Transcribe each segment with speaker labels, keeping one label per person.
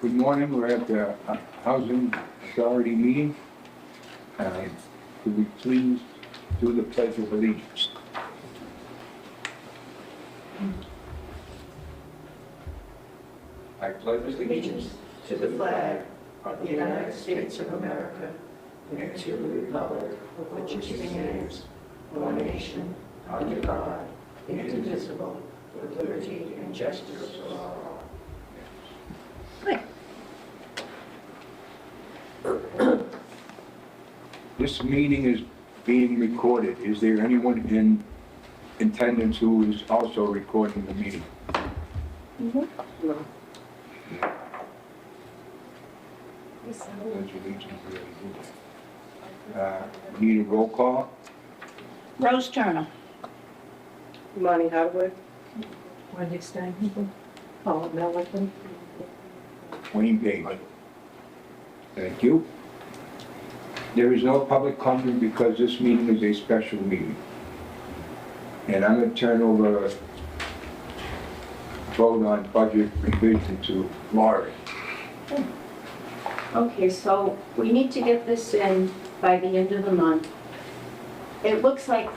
Speaker 1: Good morning, we're at the Housing Authority meeting. Could we please do the pledge of allegiance? I pledge
Speaker 2: Allegiance to the flag of the United States of America and to the republic for which it stands, one nation, under God, indivisible, with liberty and justice for all.
Speaker 1: This meeting is being recorded. Is there anyone in attendance who is also recording the meeting? Pledge allegiance, we already did that. Need a roll call?
Speaker 3: Rose Turner.
Speaker 2: Monty Howard.
Speaker 3: Wendy Steinhuber.
Speaker 2: Paul Milliken.
Speaker 1: Wayne Page. Thank you. There is no public comment because this meeting is a special meeting. And I'm going to turn over vote on budget revision to Laurie.
Speaker 4: Okay, so we need to get this in by the end of the month. It looks like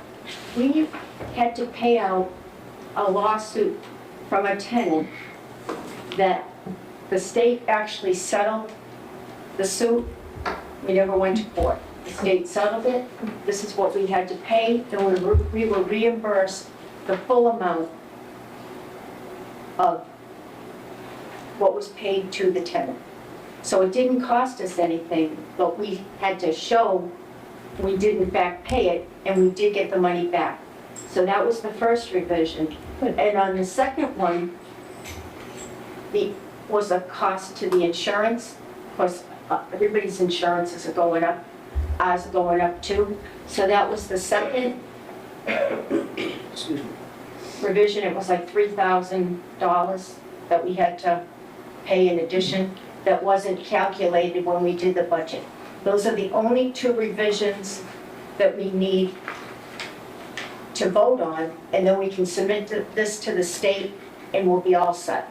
Speaker 4: we had to pay out a lawsuit from a tenant that the state actually settled the suit. We never went to court. The state settled it. This is what we had to pay, and we were reimbursed the full amount of what was paid to the tenant. So it didn't cost us anything, but we had to show we did in fact pay it, and we did get the money back. So that was the first revision. And on the second one, was a cost to the insurance. Of course, everybody's insurances are going up, ours are going up too. So that was the second revision. It was like $3,000 that we had to pay in addition. That wasn't calculated when we did the budget. Those are the only two revisions that we need to vote on, and then we can submit this to the state and we'll be all set.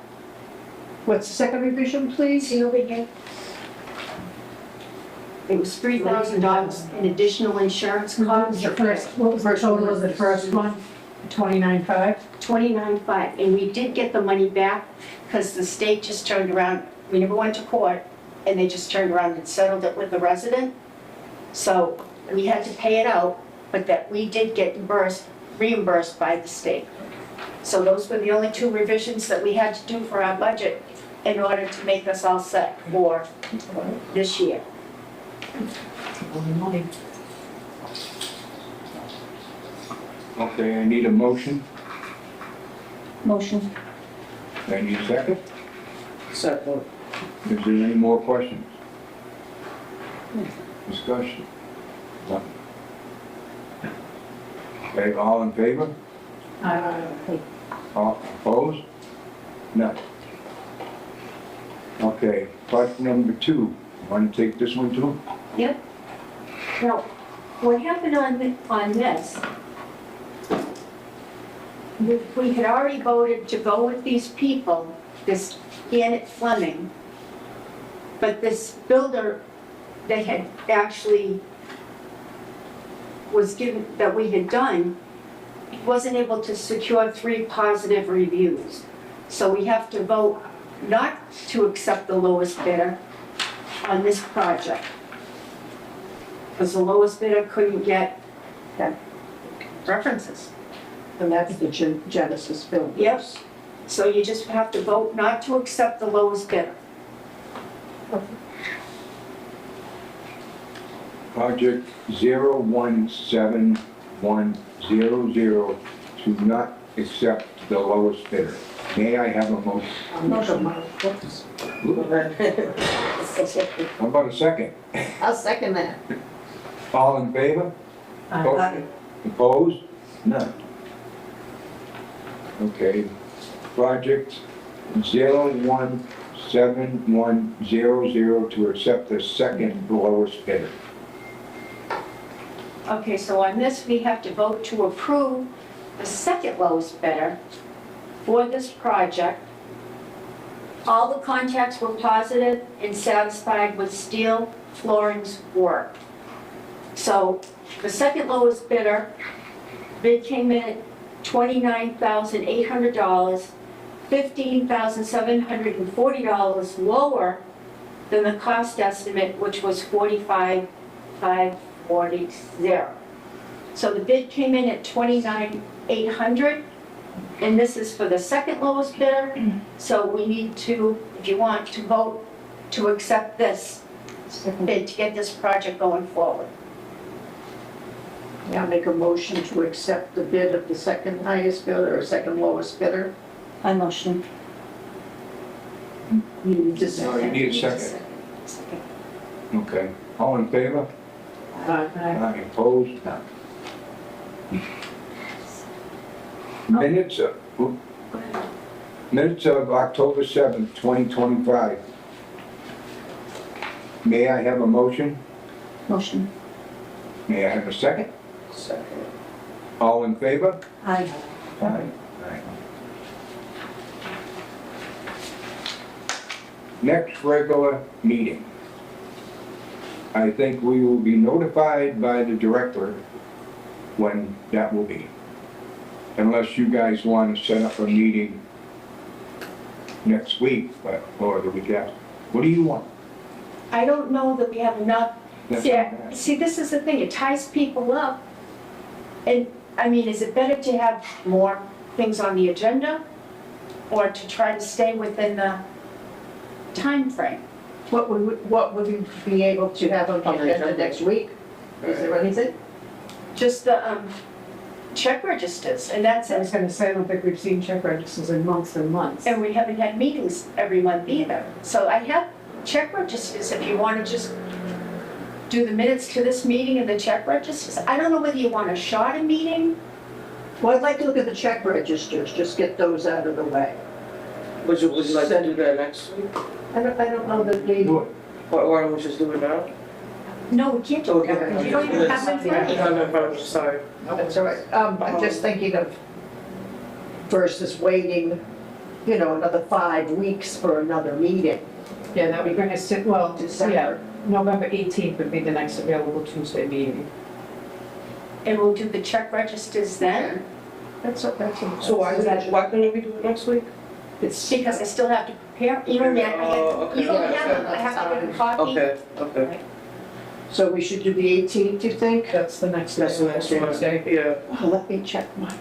Speaker 2: What's the second revision, please?
Speaker 4: See over here? It was $3,000 in additional insurance costs.
Speaker 3: What was the total of the first one? 29.5?
Speaker 4: $29,500, and we did get the money back because the state just turned around. We never went to court, and they just turned around and settled it with the resident. So we had to pay it out, but that we did get reimbursed by the state. So those were the only two revisions that we had to do for our budget in order to make us all set for this year.
Speaker 1: Okay, I need a motion.
Speaker 4: Motion.
Speaker 1: I need a second.
Speaker 2: Second.
Speaker 1: Is there any more questions? Discussion? None. Okay, all in favor? All opposed? None. Okay, part number 2. Want to take this one too?
Speaker 4: Yep. Now, what happened on this, we had already voted to go with these people, this Gannett Fleming, but this builder that had actually was given, that we had done, wasn't able to secure 3 positive reviews. So we have to vote not to accept the lowest bidder on this project. Because the lowest bidder couldn't get the references.
Speaker 2: And that's the Genesis building.
Speaker 4: Yes. So you just have to vote not to accept the lowest bidder.
Speaker 1: Project 017100 to not accept the lowest bidder. May I have a motion? How about a second?
Speaker 2: I'll second that.
Speaker 1: All in favor? Opposed? None. Okay, project 017100 to accept the second lowest bidder.
Speaker 4: Okay, so on this, we have to vote to approve the second lowest bidder for this project All the contacts were positive and satisfied with steel flooring's work. So the second lowest bid came in at $29,800, $15,740 lower than the cost estimate, which was $45,540. So the bid came in at $29,800, and this is for the second lowest bidder. So we need to, if you want to vote to accept this bid to get this project going forward.
Speaker 2: Now make a motion to accept the bid of the second highest bidder or second lowest bidder.
Speaker 5: I motion.
Speaker 2: You need to
Speaker 1: No,
Speaker 2: say.
Speaker 1: you need a second. Okay. All in favor? Aye. Opposed? Minutes of October 7th, 2025. May I have a motion?
Speaker 5: Motion.
Speaker 1: May I have a second?
Speaker 2: Second.
Speaker 1: All in favor?
Speaker 5: Aye.
Speaker 1: Aye. Next regular meeting. I think we will be notified by the director when that will be. Unless you guys want to set up a meeting next week, or the week after. What do you want?
Speaker 4: I don't know that we have enough.
Speaker 1: That's
Speaker 4: Yeah,
Speaker 1: okay.
Speaker 4: see, this is the thing, it ties people up. And, I mean, is it better to have more things on the agenda or to try to stay within the time frame?
Speaker 2: What would we be able to have on the agenda next week? Is there anything?
Speaker 4: Just the check registers, and that's
Speaker 3: I was
Speaker 4: it.
Speaker 3: gonna say, I don't think we've seen check registers in months and months.
Speaker 4: And we haven't had meetings every month either. So I have check registers if you want to just do the minutes to this meeting and the check registers. I don't know whether you want a shorter meeting.
Speaker 2: Well, I'd like to look at the check registers, just get those out of the way.
Speaker 6: Would you like to do that next week?
Speaker 2: I don't know that we,
Speaker 1: Do it.
Speaker 6: Or why don't we just do it now?
Speaker 4: No, we can't do it because you don't even have it ready.
Speaker 6: No, problem, sorry.
Speaker 2: that's all right. I'm just thinking of versus waiting, another 5 weeks for another meeting.
Speaker 3: Yeah, that we're gonna sit, well, yeah,
Speaker 2: December.
Speaker 3: November 18th would be the next available Tuesday meeting.
Speaker 4: And we'll do the check registers then.
Speaker 2: That's.
Speaker 6: So why couldn't we do it next week?
Speaker 4: It's because I still have to prepare, you don't have,
Speaker 6: Okay.
Speaker 4: you don't have, I have to get a copy.
Speaker 6: Okay.
Speaker 2: So we should do the 18th, you think?
Speaker 3: That's the next
Speaker 6: That's the next one.
Speaker 3: Tuesday.
Speaker 6: Yeah.
Speaker 2: Oh, let me check my,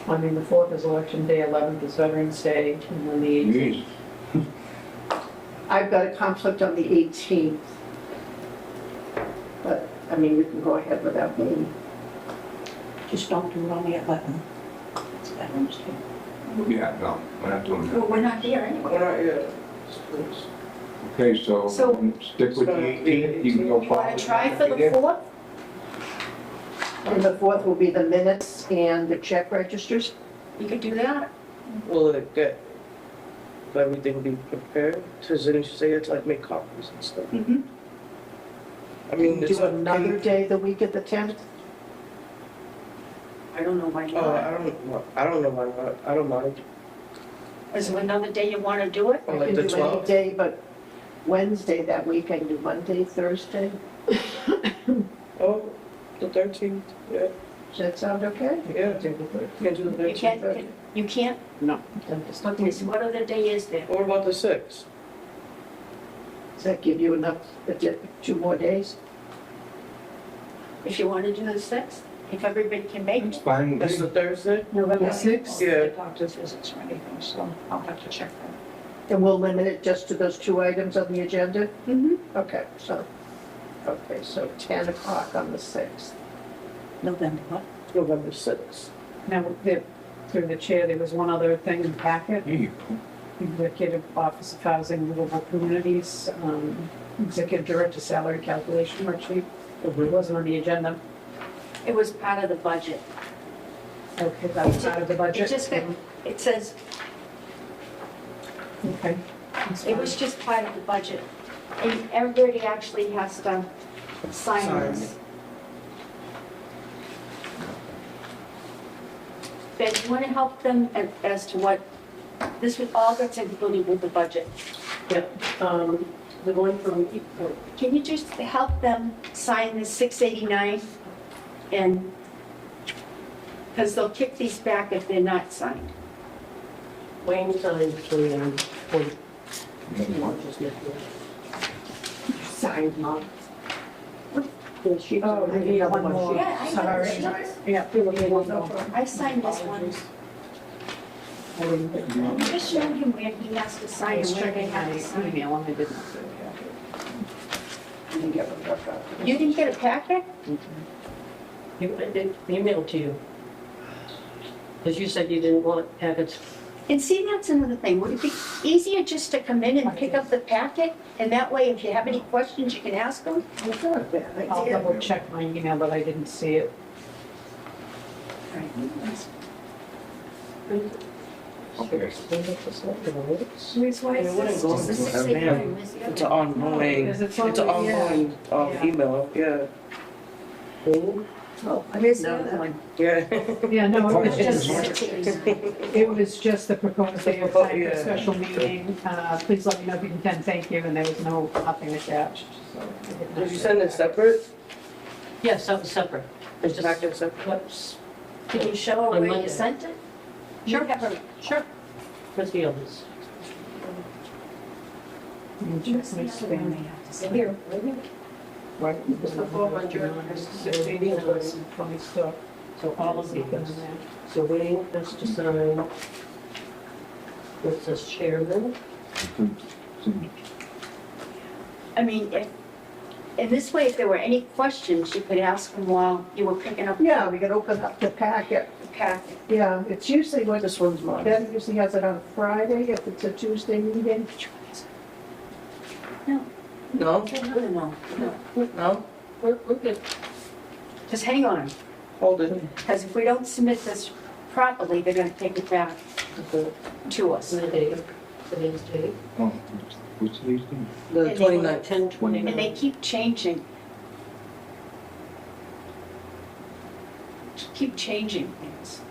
Speaker 3: I mean, the 4th is election day, 11th is Veterans Day, and then the 18th.
Speaker 1: Jeez.
Speaker 2: I've got a conflict on the 18th. But, I mean, we can go ahead without me.
Speaker 5: Just don't do it on the 11th. It's Veterans Day.
Speaker 1: Yeah, no, we're not doing
Speaker 4: Well,
Speaker 1: that.
Speaker 4: we're not here anyway.
Speaker 6: We're not yet. Please.
Speaker 1: Okay, so
Speaker 4: So-
Speaker 1: stick with the 18th, you can go
Speaker 4: You want to try for the
Speaker 1: Yeah.
Speaker 4: 4th?
Speaker 2: And the 4th will be the minutes and the check registers.
Speaker 4: You could do that.
Speaker 6: Will it get everything be prepared? Didn't you say you had to like make copies and stuff?
Speaker 4: Mm-hmm.
Speaker 6: I mean, it's
Speaker 2: Do another day the week of the 10th.
Speaker 4: I don't know why
Speaker 6: Oh,
Speaker 4: not.
Speaker 6: I don't know why not. I don't mind.
Speaker 4: Is there another day you want to do it?
Speaker 6: Or
Speaker 2: I
Speaker 6: like
Speaker 2: can
Speaker 6: the
Speaker 2: do any
Speaker 6: 12th.
Speaker 2: day but Wednesday that week. I can do Monday, Thursday.
Speaker 6: Oh, the 13th. Yeah.
Speaker 2: Does that sound okay?
Speaker 6: Yeah. Can't do the
Speaker 4: You
Speaker 6: 13th.
Speaker 4: can't, you can't?
Speaker 3: No.
Speaker 4: Okay, so what other day is there?
Speaker 6: What about the 6th?
Speaker 2: Does that give you enough, 2 more days?
Speaker 4: If you want to do the 6th, if everybody can make
Speaker 1: It's
Speaker 4: it.
Speaker 1: fine with
Speaker 6: That's
Speaker 1: me.
Speaker 6: the Thursday?
Speaker 3: November 6th?
Speaker 6: Yeah.
Speaker 5: Doctor's visits or anything, so I'll have to check that.
Speaker 2: And we'll limit it just to those 2 items on the agenda?
Speaker 4: Mm-hmm.
Speaker 2: Okay, so 10 o'clock on the 6th.
Speaker 5: November what?
Speaker 6: November 6th.
Speaker 3: Now, through the chair, there was one other thing in the packet.
Speaker 1: Here you go.
Speaker 3: Executive Office of Housing and Livable Communities, Executive Director Salary Calculation Worksheet. It wasn't on the agenda.
Speaker 4: It was part of the budget.
Speaker 3: Okay, that was out of the budget.
Speaker 4: It just, it says,
Speaker 3: Okay. that's
Speaker 4: it was
Speaker 3: fine.
Speaker 4: just part of the budget. And everybody actually has to sign this. Ben, do you want to help them as to what This was all that's included with the budget.
Speaker 2: The one from,
Speaker 4: Can you just help them sign the 689? And, because they'll kick these back if they're not signed.
Speaker 2: Wayne signed the,
Speaker 3: Signed, Mom.
Speaker 2: yeah, she.
Speaker 3: Oh, I need one more.
Speaker 4: Yeah, I know.
Speaker 3: Sorry. Yeah.
Speaker 4: I signed this one.
Speaker 3: I didn't get it.
Speaker 4: Just show him where he has to
Speaker 3: I
Speaker 4: sign
Speaker 3: was
Speaker 4: and where they
Speaker 3: checking
Speaker 4: have
Speaker 3: my
Speaker 4: to sign.
Speaker 3: email and I didn't see it.
Speaker 4: You didn't get a packet?
Speaker 2: I did email to you. Because you said you didn't want packets.
Speaker 4: And see, that's another thing. Would it be easier just to come in and pick up the packet? And that way, if you have any questions, you can ask them?
Speaker 3: I'll double check my email, but I didn't see it.
Speaker 1: Okay.
Speaker 4: Where's why
Speaker 6: It wouldn't go
Speaker 4: just the
Speaker 6: into
Speaker 4: 689? Where's the
Speaker 6: It's
Speaker 4: other?
Speaker 6: an ongoing,
Speaker 3: Because
Speaker 6: it's an ongoing,
Speaker 3: Yeah.
Speaker 6: email, yeah,
Speaker 4: Where's the
Speaker 3: No,
Speaker 4: other?
Speaker 3: one.
Speaker 6: yeah.
Speaker 3: Yeah, no, it was
Speaker 4: Just
Speaker 3: just,
Speaker 4: 689.
Speaker 3: it was just the proposed day of time for
Speaker 6: Yeah.
Speaker 3: a special meeting. Please let me know if you can attend, thank you, and there was nothing attached, so. I did not
Speaker 6: Did you
Speaker 3: get
Speaker 6: send it separate?
Speaker 2: Yes, that was separate.
Speaker 6: It's back in separate?
Speaker 2: Whoops.
Speaker 4: Can you show
Speaker 2: On
Speaker 4: her where
Speaker 2: Monday.
Speaker 4: you sent it? You have a,
Speaker 2: Sure. Where's the others?
Speaker 3: Let me check my spam.
Speaker 4: here.
Speaker 3: Right.
Speaker 2: It's the 400, it's the 689.
Speaker 3: Funny stuff.
Speaker 2: So all of
Speaker 3: Speaking
Speaker 2: these.
Speaker 3: of that.
Speaker 2: So Wayne has to sign. It says chairman.
Speaker 4: I mean, if, in this way, if there were any questions, you could ask them while you were picking up
Speaker 5: Yeah, we could open up the packet.
Speaker 4: the packet.
Speaker 5: Yeah, it's usually what,
Speaker 6: This one's mine.
Speaker 5: Ben usually has it on Friday if it's a Tuesday meeting.
Speaker 6: No?
Speaker 4: No.
Speaker 6: No?
Speaker 2: We're good.
Speaker 4: Just hang on,
Speaker 6: Hold it.
Speaker 4: because if we don't submit this properly, they're gonna take it back
Speaker 6: Okay.
Speaker 4: to us.
Speaker 2: And the date, today's date.
Speaker 1: Oh, what's today's date?
Speaker 6: The
Speaker 4: And they-
Speaker 6: 29th.
Speaker 2: 10/29.
Speaker 4: And they keep changing. Keep changing things.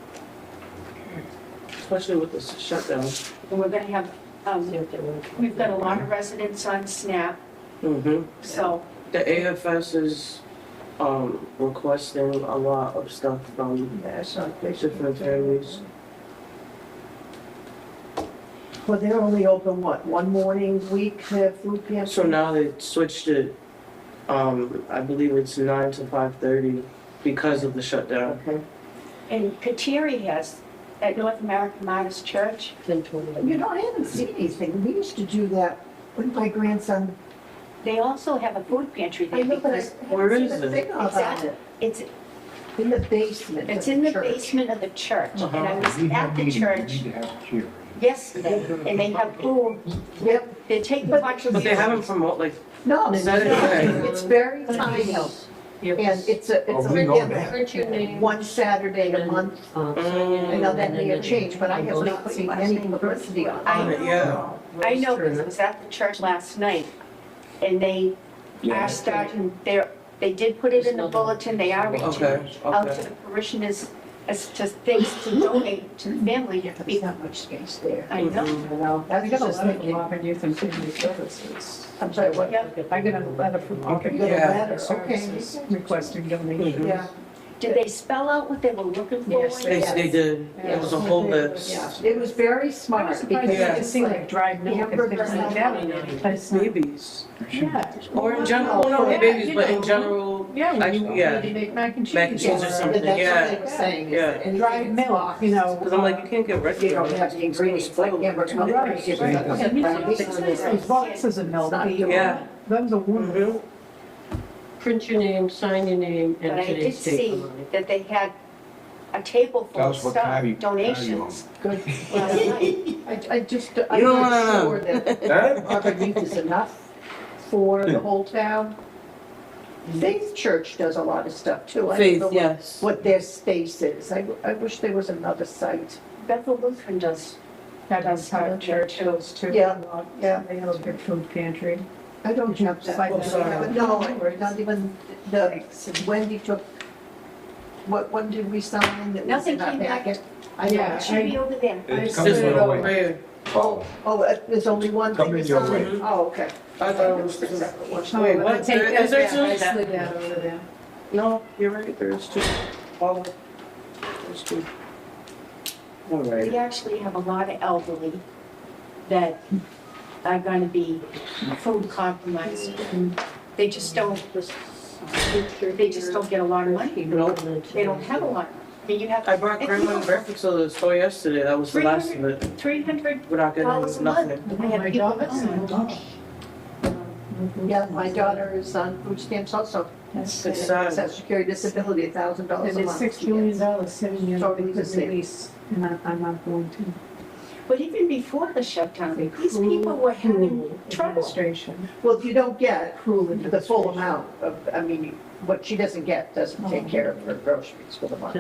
Speaker 6: Especially with this shutdown.
Speaker 4: And we're gonna have,
Speaker 2: See if they want.
Speaker 4: we've got a lot of residents on SNAP,
Speaker 6: Mm-hmm.
Speaker 4: so
Speaker 6: The AFS is, requesting a lot of stuff from
Speaker 5: That's not
Speaker 6: different families.
Speaker 5: Well, they're only open, what, one morning a week, their food pantry?
Speaker 6: So now they switched it, I believe it's 9 to 5:30 because of the shutdown.
Speaker 5: Okay.
Speaker 4: and Kateri has, at North American Martyrs Church,
Speaker 2: 10/29.
Speaker 5: You know, I haven't seen anything. We used to do that when my grandson,
Speaker 4: they also have a food pantry
Speaker 5: I
Speaker 4: there
Speaker 5: know, but I
Speaker 4: because
Speaker 6: Where
Speaker 5: haven't
Speaker 6: is
Speaker 5: seen a
Speaker 6: it?
Speaker 5: thing about
Speaker 4: Exactly.
Speaker 5: it.
Speaker 4: it's,
Speaker 5: In the basement of
Speaker 4: it's in the
Speaker 5: church.
Speaker 4: basement of the church. And I was
Speaker 1: We have
Speaker 4: at the
Speaker 1: meetings, we
Speaker 4: church
Speaker 1: need to have a chair.
Speaker 4: yesterday, and they have food,
Speaker 5: Yep,
Speaker 4: they're taking lunch.
Speaker 6: But they have them from what, like,
Speaker 5: no,
Speaker 6: Is that it?
Speaker 5: no, it's very tiny, and it's a,
Speaker 1: Oh,
Speaker 5: it's
Speaker 1: we know
Speaker 5: a,
Speaker 1: that.
Speaker 2: Print your name.
Speaker 5: one Saturday a month. I know that may have changed, but I have not seen any publicity on
Speaker 4: I
Speaker 5: it.
Speaker 4: know.
Speaker 6: yeah.
Speaker 4: I know, because I was at the church last night, and they are starting, they did put it in the bulletin, they are reaching
Speaker 6: Okay,
Speaker 4: out to
Speaker 6: okay.
Speaker 4: the parishioners as to things to donate to the family.
Speaker 5: There's not much space there.
Speaker 4: I know.
Speaker 6: Mhm.
Speaker 3: Well,
Speaker 5: That's
Speaker 3: I got a
Speaker 5: just
Speaker 3: letter
Speaker 5: thinking.
Speaker 3: from Auburn Youth and Family Services.
Speaker 5: I'm sorry, what?
Speaker 4: Yeah.
Speaker 3: I got a letter from Auburn
Speaker 5: You
Speaker 3: Youth
Speaker 5: got a
Speaker 6: Yeah.
Speaker 5: letter,
Speaker 3: and
Speaker 5: okay.
Speaker 3: Services requesting donations.
Speaker 5: Yeah,
Speaker 4: Did they spell out what they were looking for?
Speaker 3: Yes,
Speaker 6: They did. It was a whole list.
Speaker 5: yeah, it was very
Speaker 3: I
Speaker 5: smart
Speaker 3: was surprised
Speaker 5: because
Speaker 6: Yeah.
Speaker 3: to
Speaker 5: it's
Speaker 3: see like
Speaker 5: like,
Speaker 3: dried milk and things like that. But it's not-
Speaker 6: Babies.
Speaker 3: Yeah.
Speaker 6: Or in general, well, not only
Speaker 3: Yeah,
Speaker 6: babies,
Speaker 3: you
Speaker 6: but in
Speaker 3: know.
Speaker 6: general,
Speaker 3: Yeah, when you
Speaker 6: Actually, yeah.
Speaker 3: need to make mac and cheese.
Speaker 6: Mac and cheese or
Speaker 5: yeah,
Speaker 6: something,
Speaker 5: that's
Speaker 6: yeah.
Speaker 5: what I was saying. is
Speaker 6: Yeah.
Speaker 5: anything
Speaker 3: Dried
Speaker 5: that's
Speaker 3: milk,
Speaker 5: boxed,
Speaker 3: you know.
Speaker 6: because I'm like, you can't get
Speaker 5: You don't
Speaker 6: restaurants.
Speaker 5: have the ingredients like hamburger milk.
Speaker 3: Right,
Speaker 5: It's
Speaker 3: right.
Speaker 5: not-
Speaker 3: And you know, these boxes of milk,
Speaker 6: Yeah.
Speaker 3: those are wonderful.
Speaker 6: Mhm.
Speaker 2: Print your name, sign your name,
Speaker 4: But
Speaker 2: and
Speaker 4: I did
Speaker 2: today's date
Speaker 4: see
Speaker 2: on it.
Speaker 4: that they had a table full
Speaker 1: Tell
Speaker 4: of
Speaker 1: us what
Speaker 4: stuff,
Speaker 1: kind you
Speaker 4: donations.
Speaker 5: Good.
Speaker 4: last night.
Speaker 5: I just,
Speaker 6: You
Speaker 5: I'm
Speaker 6: don't
Speaker 5: not
Speaker 6: wanna
Speaker 5: sure that
Speaker 1: Huh?
Speaker 5: Auburn Youth is enough for the whole town. Faith Church does a lot of stuff too. I don't
Speaker 6: Faith,
Speaker 5: know
Speaker 6: yes.
Speaker 5: what their space is. I wish there was another site.
Speaker 4: Bethel Lutheran does.
Speaker 3: That's how church goes too.
Speaker 5: Yeah, yeah.
Speaker 3: They have a big food pantry.
Speaker 5: I don't have that.
Speaker 3: Site
Speaker 6: Oh, sorry.
Speaker 5: But no, not even the, Wendy took, when did we sign? That was
Speaker 4: Nothing
Speaker 5: in our
Speaker 4: came back.
Speaker 5: packet? I
Speaker 3: Yeah.
Speaker 5: know.
Speaker 4: It should be over there.
Speaker 1: It's
Speaker 6: This
Speaker 1: coming
Speaker 6: one
Speaker 1: right
Speaker 6: over
Speaker 1: away.
Speaker 6: here.
Speaker 1: follow.
Speaker 5: There's only one thing
Speaker 1: Come in
Speaker 5: to
Speaker 1: your
Speaker 5: sign?
Speaker 1: way.
Speaker 5: Oh, okay.
Speaker 6: I thought it was two.
Speaker 3: Oh,
Speaker 6: Wait, what?
Speaker 3: take
Speaker 6: There-
Speaker 3: that
Speaker 6: Is there
Speaker 3: back.
Speaker 6: two?
Speaker 3: I slid that over there.
Speaker 6: No, you're right, there is two. Follow. There's two. All right.
Speaker 4: We actually have a lot of elderly that are gonna be food compromised. They just don't get a lot of money. They don't have a lot. I mean, you have.
Speaker 6: I brought grandma breakfast to the store yesterday, that was the last of it.
Speaker 4: $300
Speaker 6: Without getting
Speaker 4: a
Speaker 6: nothing.
Speaker 4: month. I had
Speaker 3: my
Speaker 4: people,
Speaker 3: God.
Speaker 5: Yeah, my daughter is on food stamps also.
Speaker 6: It's sad.
Speaker 5: Social Security disability, $1,000 a
Speaker 3: And
Speaker 5: month.
Speaker 3: there's $6 million sitting in
Speaker 5: Totally
Speaker 3: the
Speaker 5: the same.
Speaker 3: release, and I'm not going to.
Speaker 4: but even before the shutdown, these people were having trouble.
Speaker 3: Administration,
Speaker 5: Well, if you don't get
Speaker 3: cruel
Speaker 5: the full amount of, I mean, what she doesn't get doesn't take care of her groceries for the month.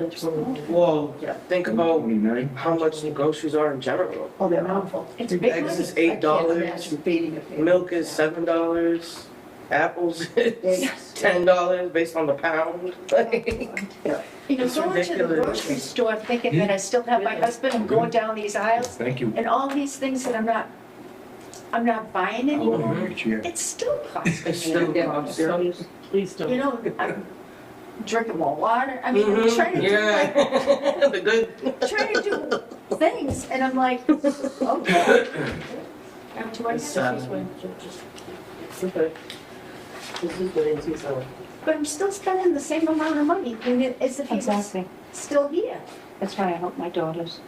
Speaker 6: Well,
Speaker 5: Yeah.
Speaker 6: think about
Speaker 1: 29.
Speaker 6: how much the groceries are in general.
Speaker 5: Oh, they're awful.
Speaker 4: It's big
Speaker 6: Eggs
Speaker 4: money.
Speaker 6: is
Speaker 5: I can't
Speaker 6: $8,
Speaker 5: imagine feeding a family.
Speaker 6: milk is $7, apples is
Speaker 5: Eggs.
Speaker 6: $10 based on the pound.
Speaker 4: You know,
Speaker 6: It's
Speaker 4: going to the
Speaker 6: ridiculous.
Speaker 4: grocery store thinking that I still have my husband and going down these aisles
Speaker 1: Thank you.
Speaker 4: and all these things that I'm not buying
Speaker 1: I will
Speaker 4: anymore,
Speaker 1: meet you.
Speaker 4: it's still costing
Speaker 6: It's
Speaker 4: me.
Speaker 6: still costs.
Speaker 3: please don't.
Speaker 4: You know, I'm drinking more water, I mean, I'm trying to do like,
Speaker 6: Yeah, the good.
Speaker 4: trying to do things, and I'm like, okay. I'm too
Speaker 6: Sad.
Speaker 4: expensive. But I'm still spending the same amount of money, and as if he's
Speaker 7: Exactly.
Speaker 4: still here.
Speaker 7: That's why I help my daughters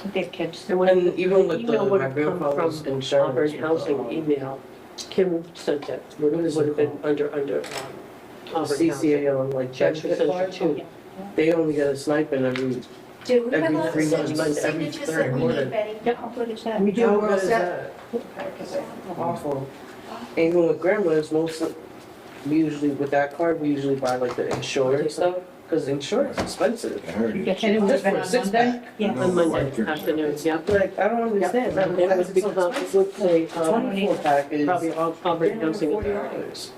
Speaker 7: with their kids.
Speaker 6: And even with
Speaker 8: email
Speaker 6: the,
Speaker 8: would
Speaker 6: my
Speaker 8: have come
Speaker 6: grandfather's
Speaker 8: from
Speaker 6: insurance.
Speaker 8: Auburn Housing email. Kim sent it, would have been under Auburn Housing.
Speaker 6: CCA on like
Speaker 8: She actually
Speaker 6: benefit
Speaker 8: sent it
Speaker 6: card,
Speaker 8: too.
Speaker 6: they only get a stipend every,
Speaker 4: Do we have
Speaker 6: Every
Speaker 4: all the
Speaker 6: 3 months, every
Speaker 4: signatures
Speaker 6: third
Speaker 4: that we
Speaker 6: quarter.
Speaker 4: need, Betty?
Speaker 7: Yeah, how good is that?
Speaker 5: We do,
Speaker 6: how
Speaker 5: we're all
Speaker 6: good is
Speaker 5: set.
Speaker 6: that? Awful. And even with grandmas, mostly, we usually, with that card, we usually buy like the insurance stuff, because insurance is expensive.
Speaker 1: I heard it.
Speaker 3: And it would have
Speaker 6: Just for
Speaker 3: been
Speaker 6: a
Speaker 3: on
Speaker 6: six
Speaker 3: Monday?
Speaker 6: pack.
Speaker 7: Yeah.
Speaker 8: On Monday afternoon, yeah.
Speaker 6: Like, I don't understand.
Speaker 8: And it would be, it would say,
Speaker 6: 24 pack is
Speaker 8: probably Auburn Housing,
Speaker 6: $40.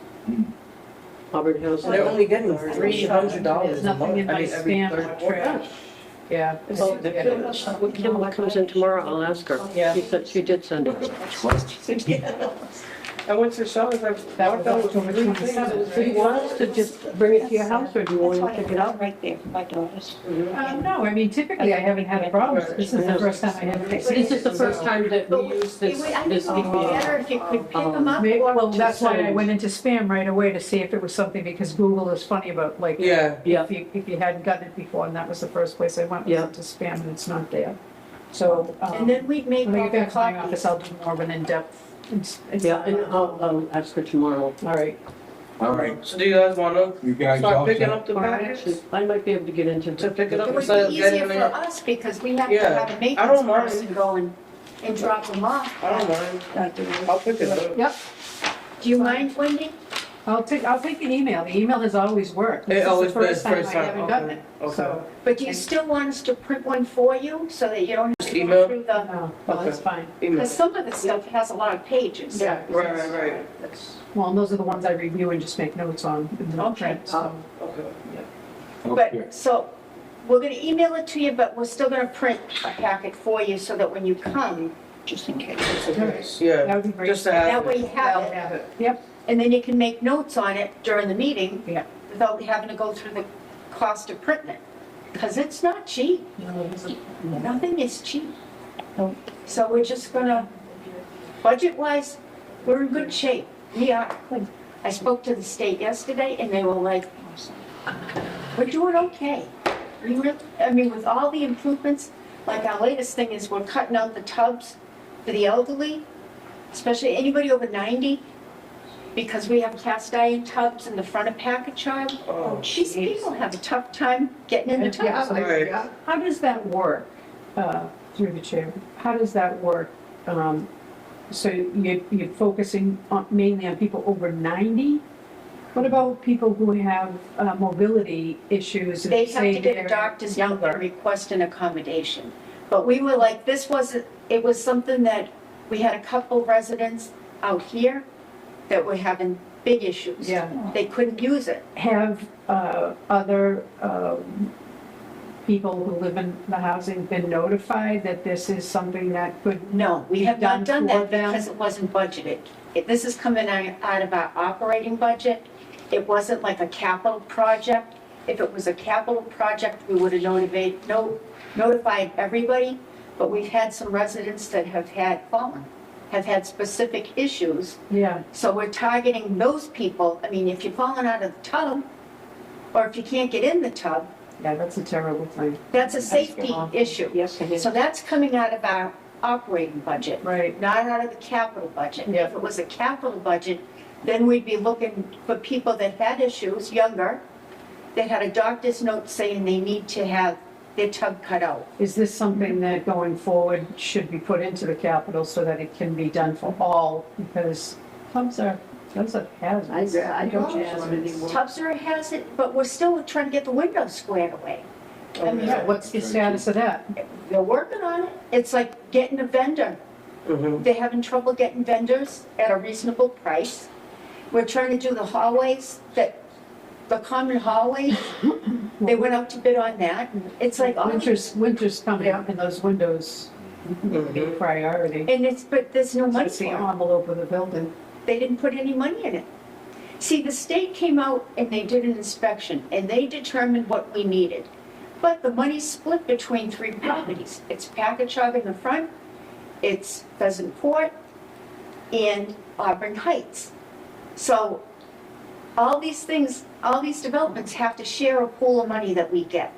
Speaker 8: Auburn Housing.
Speaker 6: They're only getting $300
Speaker 3: There's
Speaker 6: a
Speaker 3: nothing
Speaker 6: month,
Speaker 3: in
Speaker 6: I
Speaker 3: my
Speaker 6: mean, every
Speaker 3: spam
Speaker 6: third
Speaker 3: or
Speaker 6: quarter.
Speaker 3: trash. Yeah.
Speaker 8: Well, when Kim comes in tomorrow, I'll ask her.
Speaker 6: Yeah.
Speaker 8: She said she did send it.
Speaker 6: I went to Shaw's, I walked out with three things.
Speaker 8: Do you want us to just bring it to your house, or do you want to pick it up?
Speaker 7: Right there for my daughters.
Speaker 3: No, I mean, typically I haven't had a problem. This is the first time I haven't.
Speaker 8: This is the first time that we use
Speaker 4: It
Speaker 8: this,
Speaker 4: would, I
Speaker 8: this
Speaker 4: think it would be
Speaker 8: email.
Speaker 4: better if you could pick them up.
Speaker 3: Maybe,
Speaker 4: or
Speaker 3: well,
Speaker 4: just
Speaker 3: that's why I
Speaker 4: send-
Speaker 3: went into spam right away to see if it was something, because Google is funny about like,
Speaker 6: Yeah,
Speaker 8: Yeah.
Speaker 3: if you hadn't gotten it before, and that was the first place I went, was
Speaker 8: Yeah.
Speaker 3: into spam, and it's not there. So,
Speaker 4: And then we'd make
Speaker 3: when I
Speaker 4: all
Speaker 3: get
Speaker 4: the
Speaker 3: back to my
Speaker 4: copies.
Speaker 3: office, I'll do more of an in-depth.
Speaker 8: Yeah, and I'll ask her tomorrow.
Speaker 3: All right.
Speaker 1: All right,
Speaker 6: so do you guys wanna
Speaker 1: you guys
Speaker 6: start
Speaker 1: all
Speaker 6: picking
Speaker 1: set?
Speaker 6: up the
Speaker 8: Or
Speaker 6: packets?
Speaker 8: actually, I might be able to get into
Speaker 6: To pick it up
Speaker 4: It would
Speaker 6: instead of
Speaker 4: be easier
Speaker 6: getting
Speaker 4: for
Speaker 6: it?
Speaker 4: us because we have to
Speaker 6: Yeah,
Speaker 4: have a
Speaker 6: I don't
Speaker 4: maintenance
Speaker 6: mind.
Speaker 4: person go and drop them off.
Speaker 6: I don't mind, I'll pick it up.
Speaker 3: Yep,
Speaker 4: Do you mind, Wendy?
Speaker 3: I'll take the email. The email has always worked. This is the
Speaker 6: always been
Speaker 3: first time I
Speaker 6: first time,
Speaker 3: haven't gotten
Speaker 6: okay,
Speaker 3: it,
Speaker 6: okay.
Speaker 3: so.
Speaker 4: But do you still want us to print one for you so that you don't have
Speaker 6: Just
Speaker 4: to
Speaker 6: email?
Speaker 4: go through the,
Speaker 3: No, well, that's fine.
Speaker 6: Email.
Speaker 4: because some of the stuff has a lot of pages.
Speaker 3: Yeah.
Speaker 6: Right.
Speaker 5: That's-
Speaker 3: Well, and those are the ones I review and just make notes on in the
Speaker 4: Okay.
Speaker 3: print, so.
Speaker 6: Okay.
Speaker 1: Okay.
Speaker 4: But, so, we're gonna email it to you, but we're still gonna print a packet for you so that when you come,
Speaker 7: Just in case.
Speaker 6: Yeah,
Speaker 3: That would be great.
Speaker 6: just to have
Speaker 4: that
Speaker 6: it.
Speaker 4: way you have
Speaker 3: I'll
Speaker 4: it.
Speaker 3: have it. Yep,
Speaker 4: And then you can make notes on it during the meeting.
Speaker 3: Yeah.
Speaker 4: Without having to go through the cost of printing it. Because it's not cheap. Nothing is cheap.
Speaker 7: No.
Speaker 4: So we're just gonna, budget-wise, we're in good shape. We are. I spoke to the state yesterday and they were like, we're doing okay. We really, I mean, with all the improvements, like our latest thing is we're cutting out the tubs for the elderly, especially anybody over 90, because we have cast iron tubs in the front of Packard Child.
Speaker 6: Oh,
Speaker 4: These people have a tough time getting in the
Speaker 3: Yeah,
Speaker 4: tubs.
Speaker 6: Right.
Speaker 5: yeah.
Speaker 3: how does that work, through the chair? How does that work? So you're focusing on, mainly on people over 90? What about people who have mobility issues? and
Speaker 4: They have
Speaker 3: say
Speaker 4: to get a
Speaker 3: they're
Speaker 4: doctor's note and request an accommodation. But we were like, it was something that, we had a couple residents out here that were having big issues.
Speaker 3: Yeah.
Speaker 4: They couldn't use it.
Speaker 3: Have other people who live in the housing been notified that this is something that could,
Speaker 4: No, we have not done
Speaker 3: Done
Speaker 4: that
Speaker 3: for them.
Speaker 4: because it wasn't budgeted. This is coming out of our operating budget. It wasn't like a capital project. If it was a capital project, we would have notified everybody. But we've had some residents that have had specific issues.
Speaker 3: yeah,
Speaker 4: So we're targeting those people. I mean, if you're falling out of the tub, or if you can't get in the tub,
Speaker 3: yeah, that's a terrible thing.
Speaker 4: that's a safety issue.
Speaker 3: Yes, it is.
Speaker 4: So that's coming out of our operating budget.
Speaker 3: Right,
Speaker 4: Not out of the capital budget.
Speaker 3: Yeah.
Speaker 4: If it was a capital budget, then we'd be looking for people that had issues, younger, that had a doctor's note saying they need to have their tub cut out.
Speaker 3: is this something that going forward should be put into the capital so that it can be done for all? Because that's a hazard.
Speaker 5: I don't use one anymore.
Speaker 4: Tubs are a hazard, but we're still trying to get the windows squared away. I mean,
Speaker 3: Yeah, what's the status of that?
Speaker 4: they're working on it. It's like getting a vendor.
Speaker 6: Mhm.
Speaker 4: They're having trouble getting vendors at a reasonable price. We're trying to do the hallways, the common hallways. They went out to bid on that. It's like,
Speaker 3: Winter's coming up and those windows need to be a priority.
Speaker 4: but there's no money
Speaker 3: It's the
Speaker 4: for it.
Speaker 3: envelope of the building.
Speaker 4: They didn't put any money in it. See, the state came out and they did an inspection and they determined what we needed. But the money's split between 3 properties. It's Packagug in the front, it's Pheasant Court, and Auburn Heights. So all these things, all these developments have to share a pool of money that we get.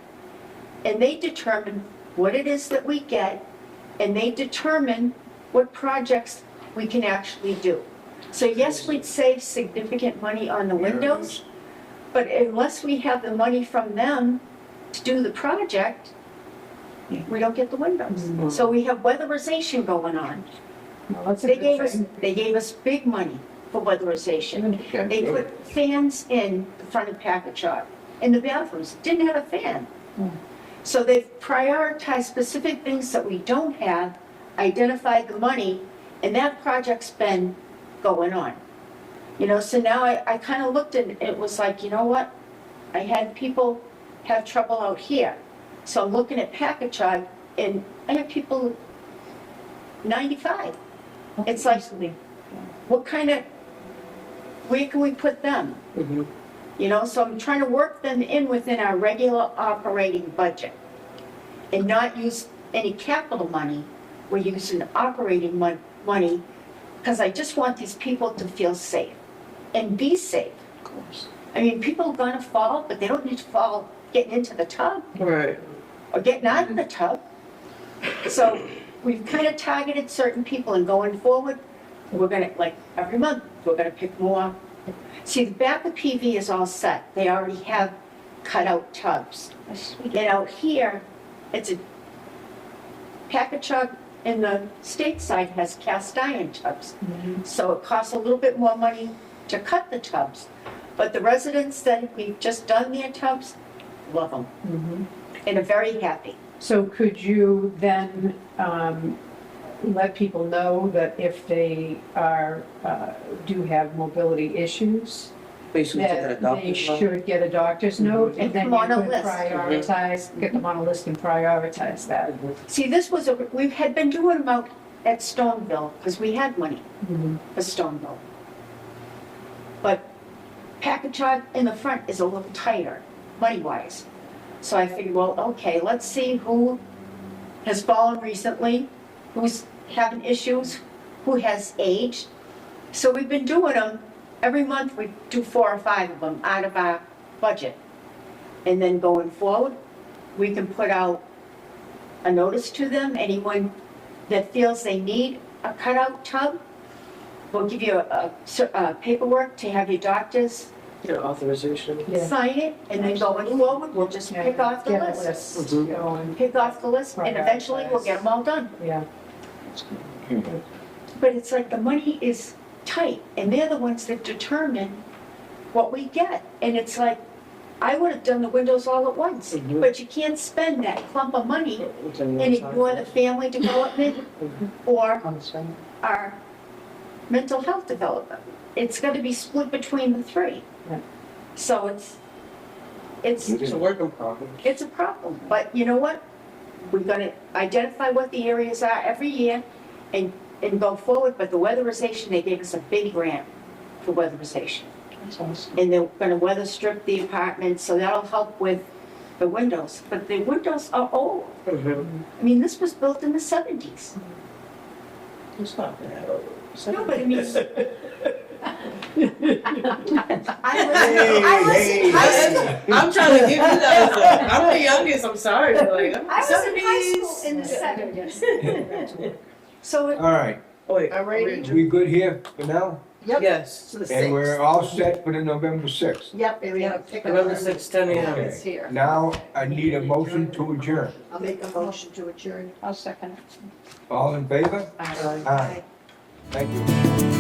Speaker 4: And they determine what it is that we get, and they determine what projects we can actually do. So yes, we'd save significant money on the windows, but unless we have the money from them to do the project, we don't get the windows. So we have weatherization going on.
Speaker 3: Well, that's a
Speaker 4: They
Speaker 3: good
Speaker 4: gave
Speaker 3: thing.
Speaker 4: us big money for weatherization. They put fans in the front of Packagug, in the bathrooms, didn't have a fan. So they've prioritized specific things that we don't have, identified the money, and that project's been going on. You know, so now I kind of looked and it was like, you know what? I had people have trouble out here. So I'm looking at Packagug and I have people 95. It's like, what kind of, where can we put them?
Speaker 6: Mhm.
Speaker 4: You know, so I'm trying to work them in within our regular operating budget and not use any capital money. We're using operating money because I just want these people to feel safe and be safe.
Speaker 6: Of course.
Speaker 4: I mean, people are gonna fall, but they don't need to fall getting into the tub
Speaker 6: Right.
Speaker 4: or getting out of the tub. So we've kind of targeted certain people and going forward, we're gonna, like, every month, we're gonna pick more. See, the back of PV is all set. They already have cut-out tubs. And out here, it's a, Packagug in the state side has cast iron tubs. So it costs a little bit more money to cut the tubs. But the residents that we've just done their tubs, love them and are very happy.
Speaker 3: So could you then let people know that if they are, do have mobility issues,
Speaker 6: Basically, take
Speaker 3: that
Speaker 6: that
Speaker 3: they
Speaker 6: doctor's note.
Speaker 3: should get a doctor's note?
Speaker 4: And
Speaker 3: And then
Speaker 4: come
Speaker 3: you
Speaker 4: on a
Speaker 3: could
Speaker 4: list.
Speaker 3: prioritize, get them on a list and prioritize that.
Speaker 4: See, this was we had been doing them out at Stoneville because we had money for Stoneville. But Packagug in the front is a little tighter, money-wise. So I figured, well, okay, let's see who has fallen recently, who's having issues, who has aged. So we've been doing them, every month we do 4 or 5 of them out of our budget. And then going forward, we can put out a notice to them, anyone that feels they need a cutout tub, we'll give you a paperwork to have your doctors
Speaker 6: Your authorization.
Speaker 3: Yeah.
Speaker 4: sign it, and then going forward, we'll just pick off the
Speaker 3: Get a
Speaker 4: list.
Speaker 3: list
Speaker 6: Mhm.
Speaker 3: going,
Speaker 4: Pick off the list, and eventually we'll get them all done.
Speaker 3: yeah.
Speaker 4: But it's like the money is tight, and they're the ones that determine what we get. And it's like, I would have done the windows all at once,
Speaker 6: Mhm.
Speaker 4: but you can't spend that clump of money
Speaker 6: Which I mean,
Speaker 4: and
Speaker 6: it's hard.
Speaker 4: ignore the family development or our mental health development. It's gonna be split between the 3.
Speaker 3: Yeah.
Speaker 4: So it's,
Speaker 6: It's a work in progress.
Speaker 4: it's a problem, but you know what? We're gonna identify what the areas are every year and go forward, but the weatherization, they gave us a big grant for weatherization.
Speaker 7: That's awesome.
Speaker 4: And they're gonna weather strip the apartments, so that'll help with the windows, but the windows are old.
Speaker 6: Mm-hmm.
Speaker 4: I mean, this was built in the 70s.
Speaker 6: It's not that old.
Speaker 4: No, but I mean.
Speaker 6: I'm trying to give you guys I'm the youngest, I'm sorry, but like, I'm
Speaker 4: I was in high
Speaker 6: 70s.
Speaker 4: school in the 70s. So,
Speaker 1: All right,
Speaker 6: Wait,
Speaker 5: Alrighty.
Speaker 1: we good here for now?
Speaker 5: Yep.
Speaker 6: yes,
Speaker 5: To the
Speaker 1: And we're
Speaker 5: 6th.
Speaker 1: all set for the November 6th.
Speaker 5: Yep, and we have to pick up.
Speaker 6: November
Speaker 5: our
Speaker 6: 6th, 10 a.m.
Speaker 5: It's here.
Speaker 1: Now, I need a motion to adjourn.
Speaker 5: I'll make a motion to adjourn.
Speaker 7: I'll second it.
Speaker 1: All in favor?
Speaker 5: Aye.
Speaker 1: Aye. Thank you.